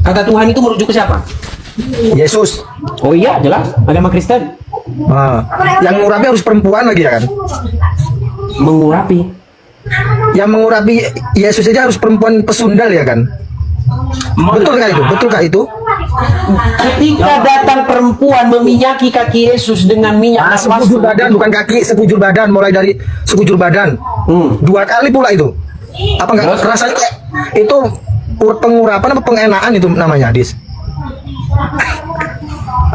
Kata Tuhan itu merujuk ke siapa? Yesus. Oh iya, jelas. Agama Kristen. Nah, yang mengurapi harus perempuan lagi ya kan? Mengurapi. Yang mengurapi Yesus saja harus perempuan pesundal ya kan? Betulkah itu? Betulkah itu? Ketika datang perempuan meminyaki kaki Yesus dengan minyak Sekujur badan, bukan kaki, sekujur badan, mulai dari sekujur badan. 2 kali pula itu. Apa enggak rasanya kayak itu pengurapan apa pengenaan itu namanya, Dis?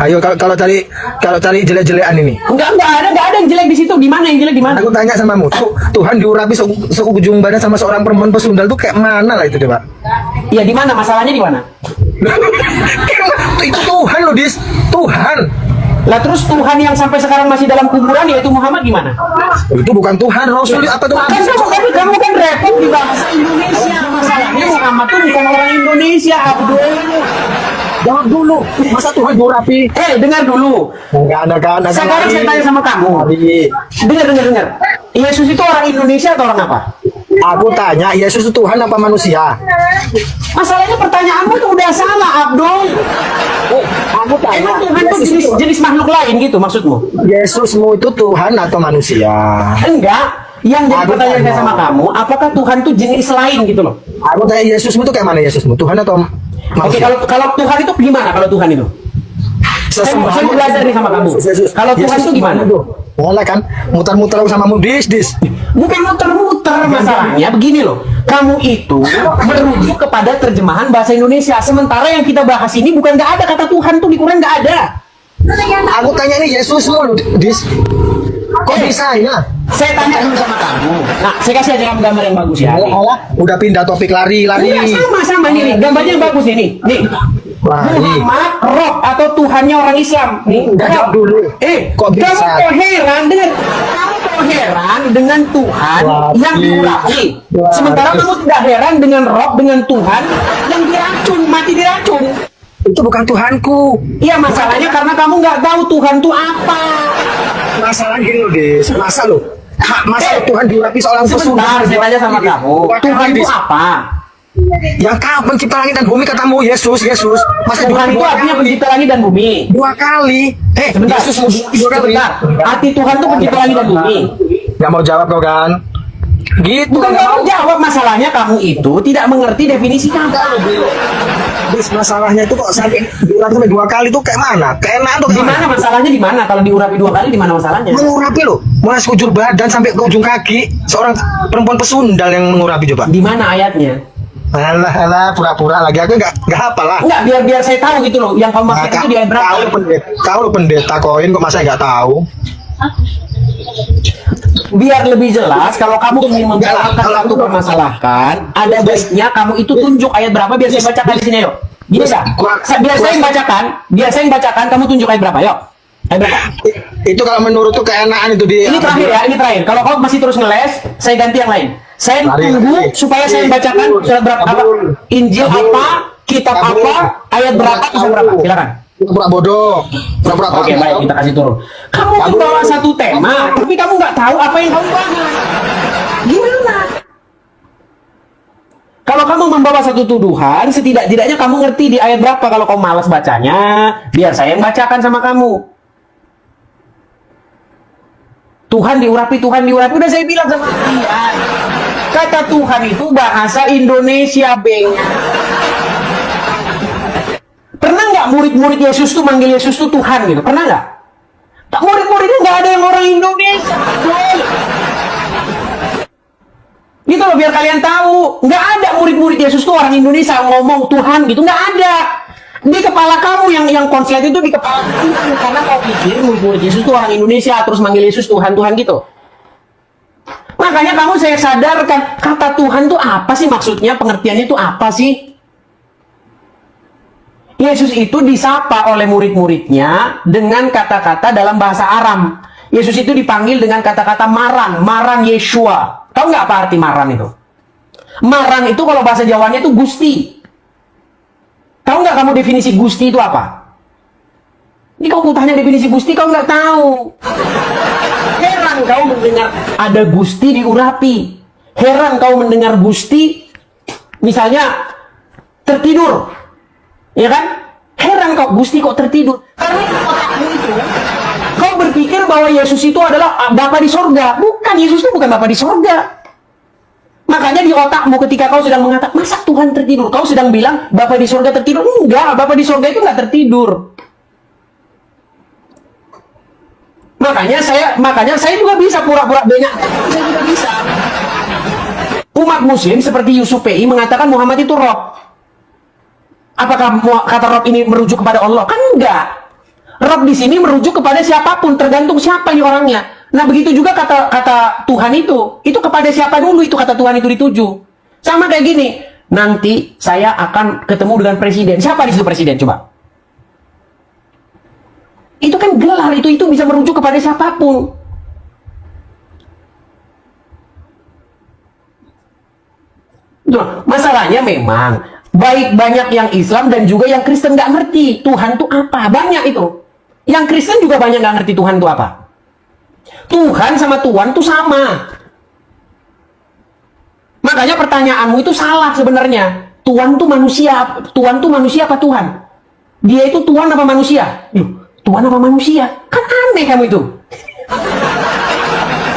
Ayo kalau cari jelek-jelekan ini. Enggak ada yang jelek di situ. Di mana yang jelek di mana? Aku tanya sama kamu, Tuhan diurapi sekujur badan sama seorang perempuan pesundal tuh kayak mana lah itu coba? Iya, di mana? Masalahnya di mana? Itu Tuhan loh, Dis. Tuhan. Lah terus Tuhan yang sampai sekarang masih dalam kuburan yaitu Muhammad gimana? Itu bukan Tuhan, Rasul apa tuh? Kamu kan repot di bahasa Indonesia. Masalahnya Muhammad tuh bukan orang Indonesia, Abdul. Jawab dulu, masa Tuhan diurapi? Dengar dulu. Enggak ada kan? Sekarang saya tanya sama kamu. Dengar. Yesus itu orang Indonesia atau orang apa? Aku tanya, Yesus itu Tuhan apa manusia? Masalahnya pertanyaanmu tuh udah salah, Abdul. Aku tanya, Emang Tuhan tuh jenis makhluk lain gitu maksudmu? Yesusmu itu Tuhan atau manusia? Enggak. Yang jadi pertanyaan saya sama kamu, apakah Tuhan tuh jenis lain gitu loh? Aku tanya Yesusmu itu kayak mana Yesusmu? Tuhan atau Oke, manusia? kalau Tuhan itu gimana kalau Tuhan itu? Saya mau belajar nih sama kamu. Kalau Tuhan itu gimana? Boleh kan? Muter-muter sama dis. Bukan muter-muter, masalahnya begini loh. Kamu itu merujuk kepada terjemahan bahasa Indonesia, sementara yang kita bahas ini bukan nggak ada kata Tuhan tuh di Quran, nggak ada. Aku tanya ini Yesusmu loh, dis. Kok bisa ya? Saya tanya dulu sama kamu. Nah, saya kasih aja kamu gambar yang bagus ya. Nih. Udah pindah topik lari. Enggak, sama nih, gambarnya yang bagus ini. Nih. Muhammad Rob atau Tuhannya orang Islam. Nih, udah jawab dulu. Kok bisa? Kamu kok heran dengan Tuhan yang diurapi. Sementara kamu tidak heran dengan Rob, dengan Tuhan yang diracun, mati diracun. Itu bukan Tuhanku. Iya, masalahnya karena kamu nggak tahu Tuhan itu apa. Masalah gini loh, Des. Masa Tuhan diurapi seorang Sebentar, saya tanya sama kamu. Tuhan itu apa? Yang kau pencipta langit dan bumi katamu Yesus. Masa Tuhan itu artinya pencipta langit dan bumi. 2 kali. Sebentar. Yesus 2 kali. Arti Tuhan itu pencipta langit dan bumi. Nggak mau jawab kau kan? Gitu. Bukan kamu jawab, masalahnya kamu itu tidak mengerti definisi kata. Bis masalahnya itu kok sampai diurapi sampai 2 kali tuh kayak mana? Keenaan tuh. Di mana masalahnya, di mana? Kalau diurapi 2 kali di mana masalahnya? Mengurapi loh. Mulai sekujur badan sampai ke ujung kaki. Seorang perempuan pesundal yang mengurapi coba. Di mana ayatnya? Alah, pura-pura lagi. Aku nggak hafal lah. Enggak, biar saya tahu gitu loh. Yang kamu maksud itu di ayat berapa? Kau pendeta koin kok masa nggak tahu? Biar lebih jelas, kalau kamu ingin membicarakan satu permasalahan, ada baiknya kamu itu tunjuk ayat berapa biar saya bacakan di sini, yuk. Gini dah. Biar saya yang bacakan, kamu tunjuk ayat berapa, yuk. Ayat berapa? Itu kalau menurut tuh keenaan itu di. Ini terakhir ya, ini terakhir. Kalau kamu masih terus ngeles, saya ganti yang lain. Saya tunggu supaya saya bacakan surat berapa, apa, Injil apa, kitab apa, ayat berapa, kisah berapa. Silakan. Pura bodoh. Pura-pura. Oke, baik, kita kasih turun. Kamu membawa satu tema, tapi kamu nggak tahu apa yang kamu bahas. Gimana? Kalau kamu membawa satu tuduhan, setidak-tidaknya kamu ngerti di ayat berapa. Kalau kamu malas bacanya, biar saya yang bacakan sama kamu. Tuhan diurapi. Udah saya bilang sama kalian. Kata Tuhan itu bahasa Indonesia, Beng. Pernah nggak murid-murid Yesus tuh manggil Yesus tuh Tuhan gitu? Pernah nggak? Tak, murid-muridnya nggak ada yang orang Indonesia. Gitu loh, biar kalian tahu. Nggak ada murid-murid Yesus tuh orang Indonesia ngomong Tuhan gitu. Nggak ada. Di kepala kamu yang konslet itu di kepala kamu. Karena kau pikir murid-murid Yesus tuh orang Indonesia terus manggil Yesus Tuhan gitu. Makanya kamu saya sadarkan, kata Tuhan tuh apa sih maksudnya? Pengertiannya itu apa sih? Yesus itu disapa oleh murid-muridnya dengan kata-kata dalam bahasa Aram. Yesus itu dipanggil dengan kata-kata Maran Yeshua. Tahu nggak apa arti Maran itu? Maran itu kalau bahasa Jawanya itu Gusti. Tahu nggak kamu definisi Gusti itu apa? Ini kau tanya definisi Gusti, kau nggak tahu. Heran kau mendengar ada Gusti diurapi. Heran kau mendengar Gusti, misalnya tertidur. Ya kan? Heran kok, Gusti kok tertidur? Karena di otakmu itu, kau berpikir bahwa Yesus itu adalah Bapa di sorga. Bukan, Yesus itu bukan Bapa di sorga. Makanya di otakmu ketika kau sedang mengatakan, masa Tuhan tertidur? Kau sedang bilang, Bapa di sorga tertidur. Enggak, Bapa di sorga itu nggak tertidur. Makanya saya juga bisa pura-pura bengak. Saya juga bisa. Umat Muslim seperti Yusuf PI mengatakan Muhammad itu Rob. Apakah kata Rob ini merujuk kepada Allah? Kan enggak. Rob di sini merujuk kepada siapapun, tergantung siapa ini orangnya. Nah, begitu juga kata Tuhan itu kepada siapa dulu itu kata Tuhan itu dituju. Sama kayak gini, nanti saya akan ketemu dengan presiden. Siapa di situ presiden? Coba. Itu kan gelar, itu bisa merujuk kepada siapapun. Nah, masalahnya memang baik banyak yang Islam dan juga yang Kristen nggak ngerti Tuhan itu apa. Banyak itu. Yang Kristen juga banyak nggak ngerti Tuhan itu apa. Tuhan sama Tuhan itu sama. Makanya pertanyaanmu itu salah sebenarnya. Tuhan itu manusia apa Tuhan? Dia itu Tuhan apa manusia? Tuhan apa manusia? Kan aneh kamu itu.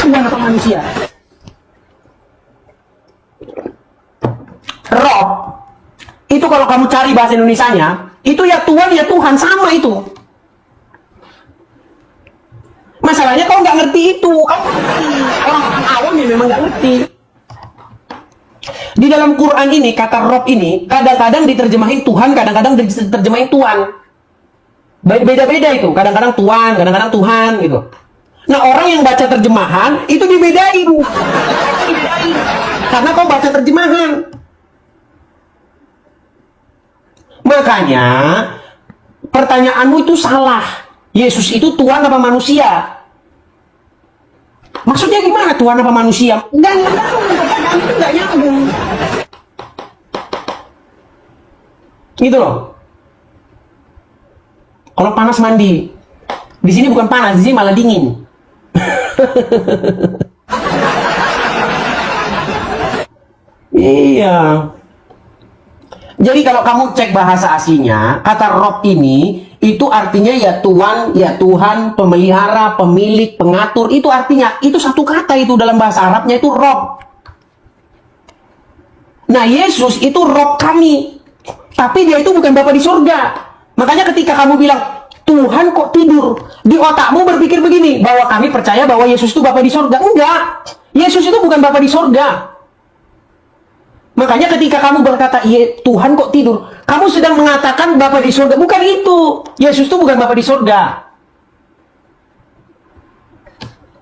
Tuhan apa manusia? Rob itu kalau kamu cari bahasa Indonesianya, itu ya Tuhan ya Tuhan, sama itu. Masalahnya kau nggak ngerti itu, kau ngerti. Orang awam ya memang nggak ngerti. Di dalam Quran ini kata Rob ini kadang-kadang diterjemahin Tuhan, kadang-kadang diterjemahin Tuhan. Beda-beda itu, kadang-kadang Tuhan, kadang-kadang Tuhan gitu. Nah, orang yang baca terjemahan itu dibedain. Karena kau baca terjemahan. Makanya pertanyaanmu itu salah. Yesus itu Tuhan apa manusia? Maksudnya gimana Tuhan apa manusia? Enggak nyambung, pertanyaan itu enggak nyambung. Gitu loh. Kalau panas mandi, di sini bukan panas, di sini malah dingin. Iya. Jadi kalau kamu cek bahasa aslinya, kata Rob ini itu artinya ya Tuhan, ya Tuhan, pemelihara, pemilik, pengatur. Itu artinya, itu satu kata itu dalam bahasa Arabnya itu Rob. Nah, Yesus itu Rob kami. Tapi dia itu bukan Bapa di surga. Makanya ketika kamu bilang, Tuhan kok tidur? Di otakmu berpikir begini, bahwa kami percaya bahwa Yesus itu Bapa di surga. Enggak. Yesus itu bukan Bapa di surga. Makanya ketika kamu berkata, Tuhan kok tidur? Kamu sedang mengatakan Bapa di surga. Bukan itu. Yesus itu bukan Bapa di surga.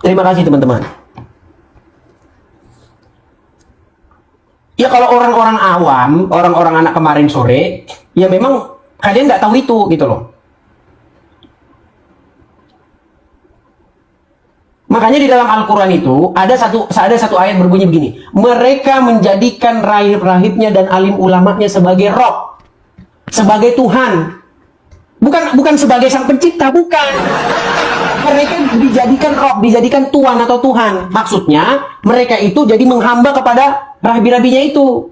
Terima kasih teman-teman. Ya kalau orang-orang awam, orang-orang anak kemarin sore, ya memang kalian nggak tahu itu gitu loh. Makanya di dalam Al-Quran itu ada satu ayat berbunyi begini. Mereka menjadikan rahib-rahibnya dan alim ulamanya sebagai Rob, sebagai Tuhan. Bukan sebagai sang pencipta, bukan. Mereka dijadikan Rob, dijadikan Tuhan atau Tuhan. Maksudnya mereka itu jadi menghamba kepada rahib-rahibinya itu.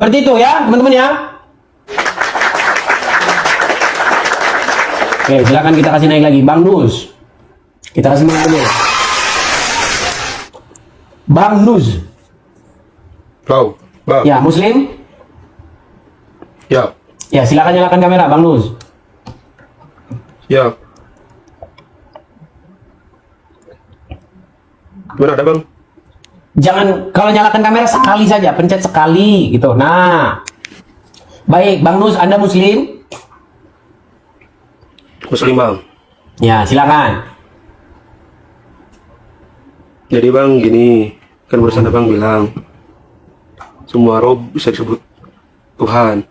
Seperti itu ya teman-teman ya. Oke, silakan kita kasih naik lagi, Bang Nuz. Kita kasih naik dulu. Bang Nuz. Bang. Ya, Muslim? Ya. Ya, silakan nyalakan kamera, Bang Nuz. Ya. Gimana ada, Bang? Jangan, kalau nyalakan kamera sekali saja, pencet sekali gitu. Nah. Baik, Bang Nuz, Anda Muslim? Muslim, Bang. Ya, silakan. Jadi Bang, gini, kan barusan Abang bilang semua rob bisa disebut Tuhan.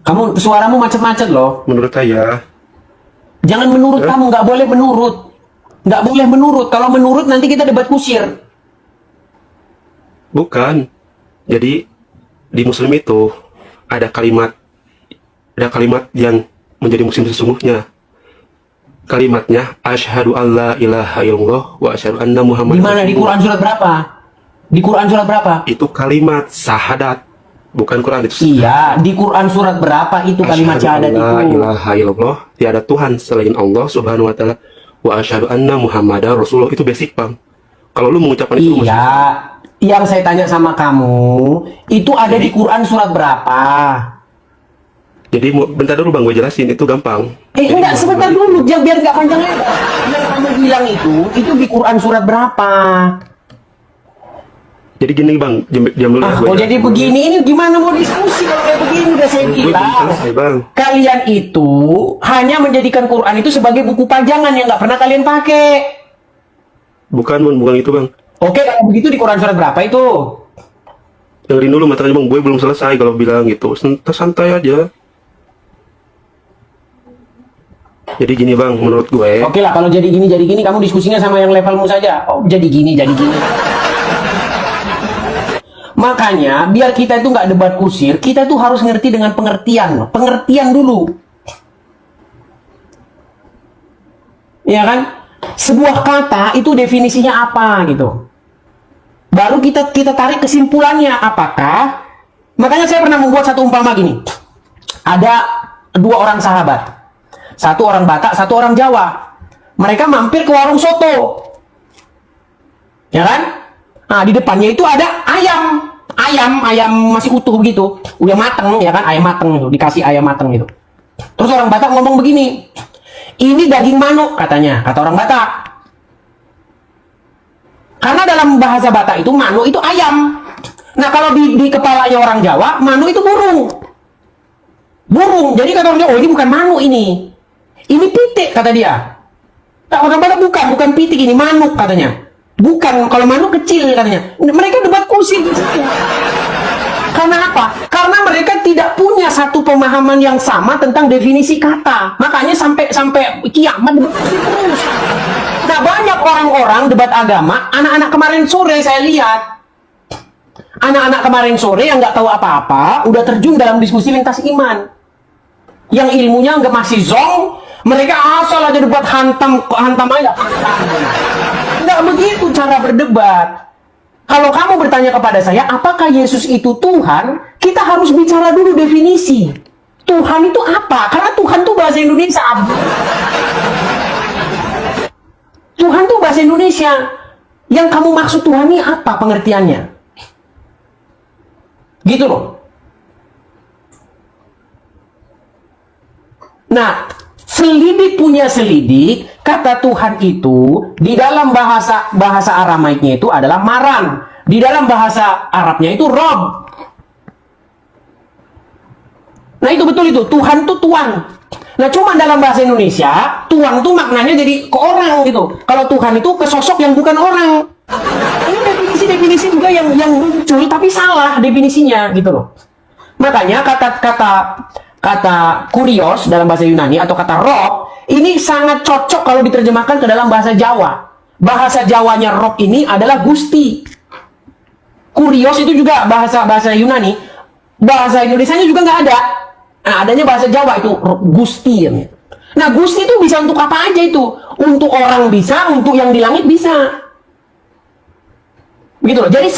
Kamu suaramu macet-macet loh. Menurut saya. Jangan menurut kamu, nggak boleh menurut. Nggak boleh menurut. Kalau menurut nanti kita debat kusir. Bukan. Jadi di Muslim itu ada kalimat yang menjadi Muslim sesungguhnya. Kalimatnya asyhadu alla ilaha illallah wa asyhadu anna muhammadar Di mana di Quran surat berapa? Di Quran surat berapa? Itu kalimat syahadat, bukan Quran itu. Iya, di Quran surat berapa itu kalimat syahadat La itu? ilaha illallah, tiada Tuhan selain Allah Subhanahu wa taala, wa asyhadu anna Muhammadar Rasulullah. Itu basic, Bang. Kalau lu mengucapkan itu Iya, yang saya tanya sama kamu, itu ada di Quran surat berapa? Jadi bentar dulu Bang, gue jelasin, itu gampang. Enggak, sebentar dulu, biar nggak panjang lebar. Yang kamu bilang itu di Quran surat berapa? Jadi gini Bang, diam dulu ya, Oh, gua jadi jelasin. begini, ini gimana mau diskusi kalau kayak begini? Udah saya Gue belum bilang. selesai Bang. Kalian itu hanya menjadikan Quran itu sebagai buku pajangan yang nggak pernah kalian pakai. Bukan itu Bang. Oke, kalau begitu di Quran surat berapa itu? Dengerin dulu matanya Bang, gue belum selesai kalau bilang gitu. Santai aja. Jadi gini Bang, menurut gue. Oke lah, kalau jadi gini, kamu diskusinya sama yang levelmu saja. Oh, jadi gini. Makanya, biar kita itu nggak debat kusir, kita tuh harus ngerti dengan pengertian. Pengertian dulu. Ya kan? Sebuah kata itu definisinya apa gitu. Baru kita tarik kesimpulannya apakah. Makanya saya pernah membuat satu umpama gini. Ada dua orang sahabat. Satu orang Batak, satu orang Jawa. Mereka mampir ke warung soto. Ya kan? Nah, di depannya itu ada ayam masih utuh begitu, udah mateng ya kan, ayam mateng itu, dikasih ayam mateng gitu. Terus orang Batak ngomong begini, ini daging manuk katanya, kata orang Batak. Karena dalam bahasa Batak itu manuk itu ayam. Nah kalau di kepalanya orang Jawa, manuk itu burung. Jadi kata orang Jawa, oh ini bukan manuk ini pitik kata dia. Nah, orang Batak bukan pitik, ini manuk katanya. Bukan, kalau manuk kecil katanya. Mereka debat kusir di situ. Karena apa? Karena mereka tidak punya satu pemahaman yang sama tentang definisi kata. Makanya sampai kiamat debat kusir terus. Nah, banyak orang-orang debat agama, anak-anak kemarin sore saya lihat. Anak-anak kemarin sore yang nggak tahu apa-apa, udah terjun dalam diskusi lintas iman. Yang ilmunya nggak masih zong, mereka asal aja debat hantam aja. Nggak begitu cara berdebat. Kalau kamu bertanya kepada saya, apakah Yesus itu Tuhan? Kita harus bicara dulu definisi. Tuhan itu apa? Karena Tuhan itu bahasa Indonesia. Tuhan itu bahasa Indonesia. Yang kamu maksud Tuhan ini apa pengertiannya? Gitu loh. Nah, selidik punya selidik, kata Tuhan itu di dalam bahasa Aramaiknya itu adalah maran. Di dalam bahasa Arabnya itu Rob. Nah itu betul itu, Tuhan itu Tuan. Nah cuma dalam bahasa Indonesia, Tuan itu maknanya jadi ke orang gitu. Kalau Tuhan itu ke sosok yang bukan orang. Ini definisi juga yang muncul tapi salah definisinya gitu loh. Makanya kata kurios dalam bahasa Yunani atau kata rob ini sangat cocok kalau diterjemahkan ke dalam bahasa Jawa. Bahasa Jawanya rob ini adalah gusti. Kurios itu juga bahasa Yunani. Bahasa Indonesianya juga nggak ada. Nah, adanya bahasa Jawa itu gusti. Nah, gusti itu bisa untuk apa aja itu? Untuk orang bisa, untuk yang di langit bisa. Gitu loh. Jadi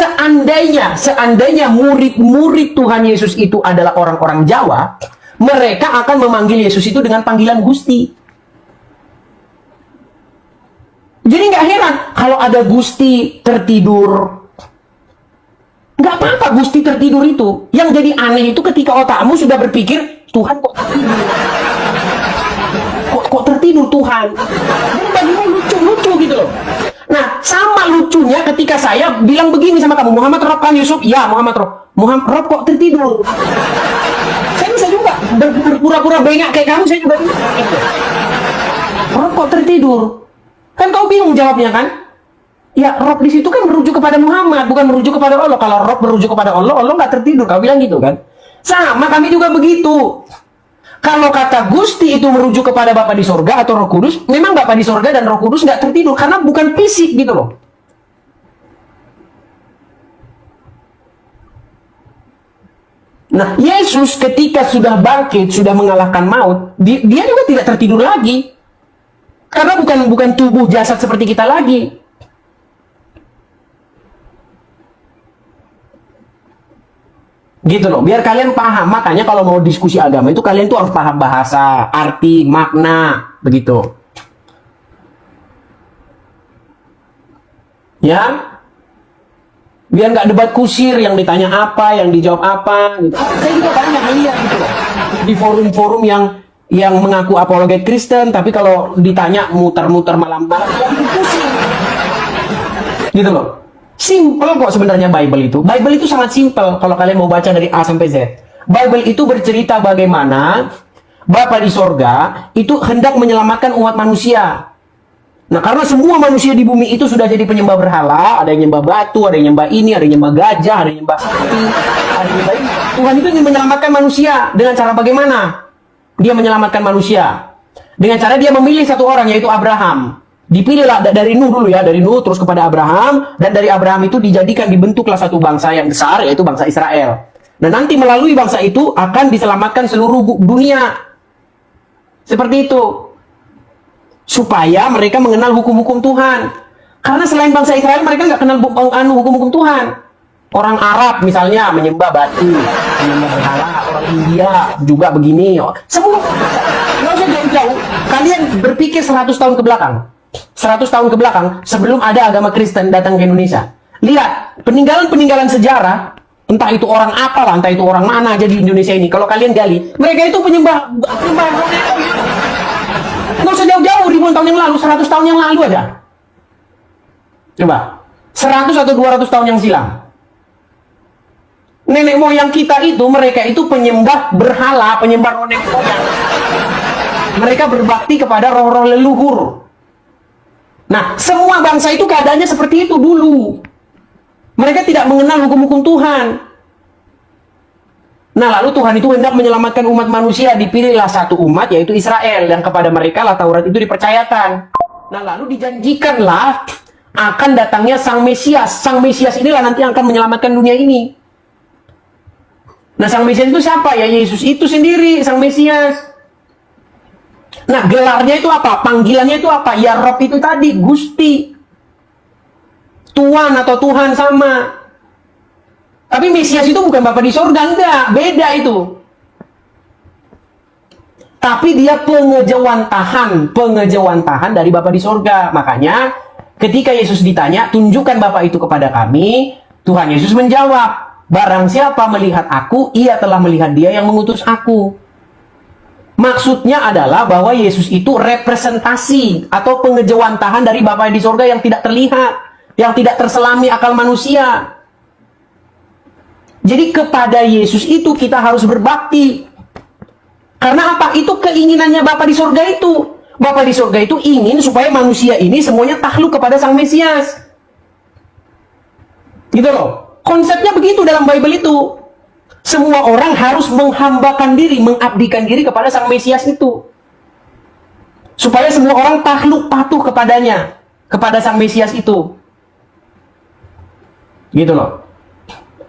seandainya murid-murid Tuhan Yesus itu adalah orang-orang Jawa, mereka akan memanggil Yesus itu dengan panggilan Gusti. Jadi nggak heran kalau ada Gusti tertidur. Nggak apa-apa Gusti tertidur itu. Yang jadi aneh itu ketika otakmu sudah berpikir, Tuhan kok tertidur? Kok tertidur Tuhan? Jadi bagimu lucu gitu loh. Nah, sama lucunya ketika saya bilang begini sama kamu, Muhammad Rob kan Yusuf? Ya, Muhammad Rob. Muhammad Rob kok tertidur? Saya bisa juga berpura-pura bengak kayak kamu, saya juga bisa. Rob kok tertidur? Kan kau bingung jawabnya kan? Ya, Rob di situ kan merujuk kepada Muhammad, bukan merujuk kepada Allah. Kalau Rob merujuk kepada Allah, Allah nggak tertidur. Kau bilang gitu kan? Sama kami juga begitu. Kalau kata Gusti itu merujuk kepada Bapa di sorga atau Roh Kudus, memang Bapa di sorga dan Roh Kudus nggak tertidur karena bukan fisik gitu loh. Nah, Yesus ketika sudah bangkit, sudah mengalahkan maut, dia juga tidak tertidur lagi. Karena bukan tubuh jasad seperti kita lagi. Gitu loh, biar kalian paham. Makanya kalau mau diskusi agama itu kalian tuh harus paham bahasa, arti, makna, begitu. Ya, biar nggak debat kusir yang ditanya apa, yang dijawab apa. Gitu. Saya juga banyak melihat gitu loh di forum-forum yang mengaku apologet Kristen, tapi kalau ditanya muter-muter malam-malam, ya bikin pusing. Gitu loh. Simple kok sebenarnya Bible itu. Bible itu sangat simple kalau kalian mau baca dari A sampai Z. Bible itu bercerita bagaimana Bapa di sorga itu hendak menyelamatkan umat manusia. Nah, karena semua manusia di bumi itu sudah jadi penyembah berhala, ada yang nyembah batu, ada yang nyembah ini, ada yang nyembah gajah, ada yang nyembah sapi, ada yang nyembah ini. Tuhan itu ingin menyelamatkan manusia dengan cara bagaimana? Dia menyelamatkan manusia dengan cara dia memilih satu orang, yaitu Abraham. Dipilihlah dari Nuh dulu ya, dari Nuh terus kepada Abraham, dan dari Abraham itu dibentuklah satu bangsa yang besar, yaitu bangsa Israel. Dan nanti melalui bangsa itu akan diselamatkan seluruh dunia. Seperti itu. Supaya mereka mengenal hukum-hukum Tuhan. Karena selain bangsa Israel, mereka nggak kenal hukum-hukum Tuhan. Orang Arab misalnya menyembah batu, menyembah berhala. Orang India juga begini. Semua. Nggak usah jauh-jauh. Kalian berpikir 100 tahun ke belakang. 100 tahun ke belakang sebelum ada agama Kristen datang ke Indonesia. Lihat, peninggalan-peninggalan sejarah, entah itu orang apalah, entah itu orang mana aja di Indonesia ini. Kalau kalian gali, mereka itu penyembah nggak usah jauh-jauh, ribuan tahun yang lalu, 100 tahun yang lalu ada. Coba, 100 atau 200 tahun yang silam. Nenek moyang kita itu, mereka itu penyembah berhala, penyembah nenek moyang. Mereka berbakti kepada roh-roh leluhur. Nah, semua bangsa itu keadaannya seperti itu dulu. Mereka tidak mengenal hukum-hukum Tuhan. Nah, lalu Tuhan itu hendak menyelamatkan umat manusia. Dipilihlah satu umat, yaitu Israel. Yang kepada mereka lah Taurat itu dipercayakan. Nah, lalu dijanjikanlah akan datangnya Sang Mesias. Sang Mesias inilah nanti yang akan menyelamatkan dunia ini. Nah, Sang Mesias itu siapa? Ya, Yesus itu sendiri, Sang Mesias. Nah, gelarnya itu apa? Panggilannya itu apa? Ya, Rob itu tadi, Gusti. Tuan atau Tuhan sama. Tapi Mesias itu bukan Bapa di sorga, enggak. Beda itu. Tapi dia pengejawantahan dari Bapa di sorga. Makanya, ketika Yesus ditanya, tunjukkan Bapa itu kepada kami, Tuhan Yesus menjawab, barang siapa melihat aku, ia telah melihat dia yang mengutus aku. Maksudnya adalah bahwa Yesus itu representasi atau pengejawantahan dari Bapa di sorga yang tidak terlihat, yang tidak terselami akal manusia. Jadi kepada Yesus itu kita harus berbakti. Karena apa? Itu keinginannya Bapa di sorga itu. Bapa di sorga itu ingin supaya manusia ini semuanya takluk kepada Sang Mesias. Gitu loh. Konsepnya begitu dalam Bible itu. Semua orang harus menghambakan diri, mengabdikan diri kepada Sang Mesias itu. Supaya semua orang takluk patuh kepadanya, kepada Sang Mesias itu. Gitu loh.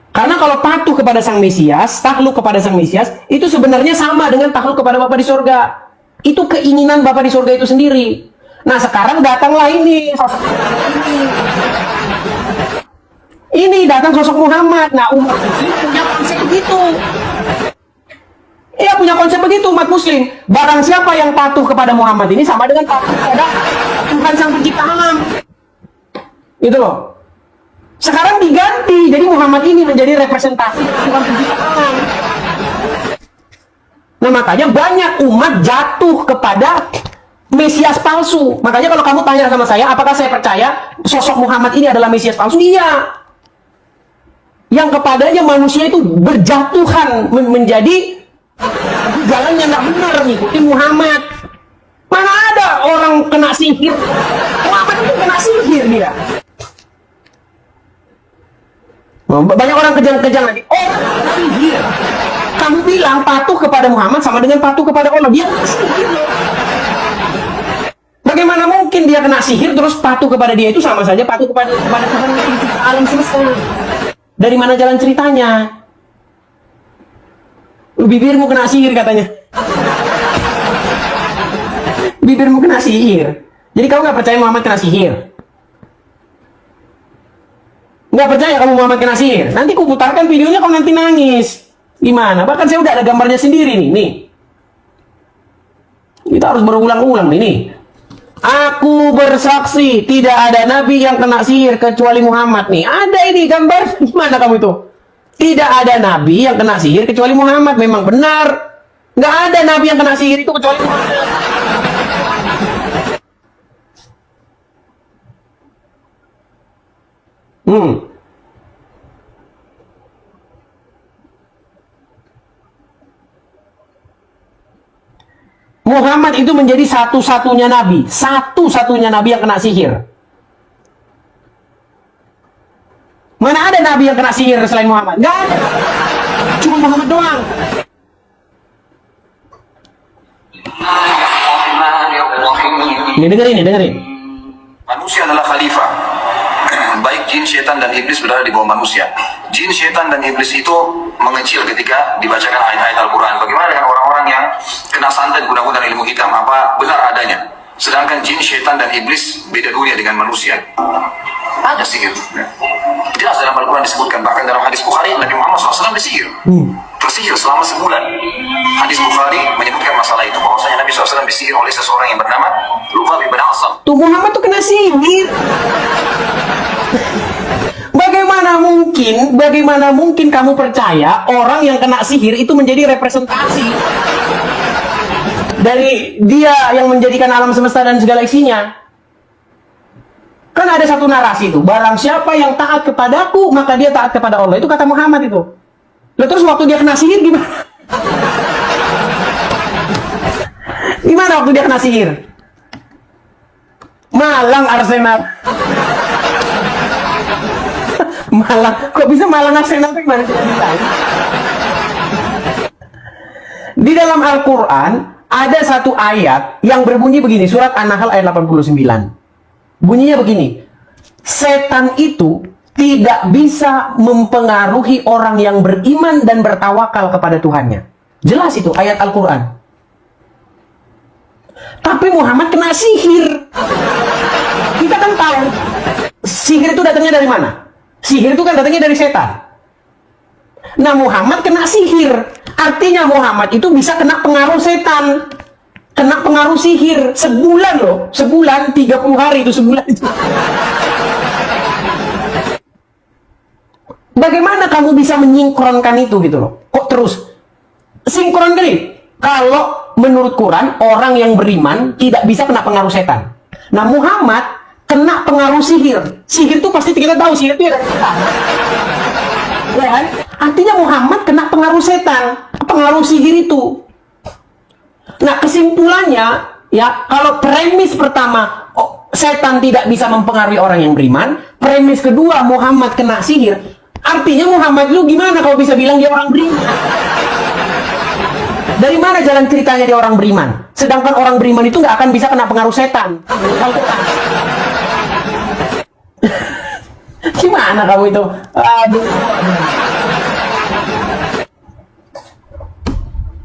Karena kalau patuh kepada Sang Mesias, takluk kepada Sang Mesias, itu sebenarnya sama dengan takluk kepada Bapa di sorga. Itu keinginan Bapa di sorga itu sendiri. Nah, sekarang datanglah ini, sosok ini. Ini datang sosok Muhammad. Nah, umat muslim punya konsep begitu. Iya, punya konsep begitu umat muslim. Barang siapa yang patuh kepada Muhammad ini sama dengan patuh kepada Tuhan Sang Pencipta alam. Gitu loh. Sekarang diganti. Jadi Muhammad ini menjadi representasi Tuhan Pencipta alam. Nah, makanya banyak umat jatuh kepada Mesias palsu. Makanya kalau kamu tanya sama saya, apakah saya percaya sosok Muhammad ini adalah Mesias palsu? Iya. Yang kepadanya manusia itu berjatuhan menjadi jalan yang nggak benar, ngikuti Muhammad. Mana ada orang kena sihir? Muhammad itu kena sihir dia. Banyak orang kejang-kejang lagi. Orang kena sihir. Kamu bilang patuh kepada Muhammad sama dengan patuh kepada Allah. Dia kena sihir. Bagaimana mungkin dia kena sihir terus patuh kepada dia itu sama saja patuh kepada Tuhan alam semesta? Dari mana jalan ceritanya? Bibirmu kena sihir katanya. Bibirmu kena sihir. Jadi kamu nggak percaya Muhammad kena sihir? Nggak percaya kamu Muhammad kena sihir? Nanti ku putarkan videonya, kau nanti nangis. Gimana? Bahkan saya udah ada gambarnya sendiri nih. Nih. Kita harus berulang-ulang nih. Aku bersaksi tidak ada nabi yang kena sihir kecuali Muhammad nih. Ada ini gambar. Gimana kamu itu? Tidak ada nabi yang kena sihir kecuali Muhammad. Memang benar. Nggak ada nabi yang kena sihir itu kecuali Muhammad. Muhammad itu menjadi satu-satunya nabi. Satu-satunya nabi yang kena sihir. Mana ada nabi yang kena sihir selain Muhammad? Nggak ada. Cuma Muhammad doang. Ini dengerin. Manusia adalah khalifah. Baik jin, setan, dan iblis berada di bawah manusia. Jin, setan, dan iblis itu mengecil ketika dibacakan ayat-ayat Al-Quran. Bagaimana dengan orang-orang yang kena santet guna-guna ilmu hitam? Apa benar adanya? Sedangkan jin, setan, dan iblis beda dunia dengan manusia. Ada sihir. Jelas dalam Al-Quran disebutkan. Bahkan dalam hadis Bukhari, Nabi Muhammad SAW disihir. Tersihir selama sebulan. Hadis Bukhari menyebutkan masalah itu. Bahwasanya Nabi SAW disihir oleh seseorang yang bernama Lubab bin Asam. Tuh Muhammad tuh kena sihir. Bagaimana mungkin kamu percaya orang yang kena sihir itu menjadi representasi dari dia yang menjadikan alam semesta dan segala isinya? Kan ada satu narasi itu, barang siapa yang taat kepadaku maka dia taat kepada Allah. Itu kata Muhammad itu. Lalu terus waktu dia kena sihir gimana? Gimana waktu dia kena sihir? Malang Arsenal. Malang, kok bisa Malang Arsenal itu gimana ceritanya? Di dalam Al-Quran ada satu ayat yang berbunyi begini, surat An-Nahl ayat 89. Bunyinya begini, setan itu tidak bisa mempengaruhi orang yang beriman dan bertawakal kepada Tuhannya. Jelas itu ayat Al-Quran. Tapi Muhammad kena sihir. Kita kan tahu sihir itu datangnya dari mana? Sihir itu kan datangnya dari setan. Nah, Muhammad kena sihir. Artinya Muhammad itu bisa kena pengaruh setan. Kena pengaruh sihir. Sebulan loh. Sebulan, 30 hari itu sebulan itu. Bagaimana kamu bisa menyingkronkan itu gitu loh? Kok terus? Sinkron kali. Kalau menurut Quran, orang yang beriman tidak bisa kena pengaruh setan. Nah, Muhammad kena pengaruh sihir. Sihir itu pasti kita tahu, sihir itu ya dari setan. Ya kan? Artinya Muhammad kena pengaruh setan, pengaruh sihir itu. Nah, kesimpulannya, ya, kalau premis pertama, setan tidak bisa mempengaruhi orang yang beriman, premis kedua, Muhammad kena sihir, artinya Muhammad lu gimana kalau bisa bilang dia orang beriman? Dari mana jalan ceritanya dia orang beriman? Sedangkan orang beriman itu nggak akan bisa kena pengaruh setan. Gimana kamu itu? Aduh.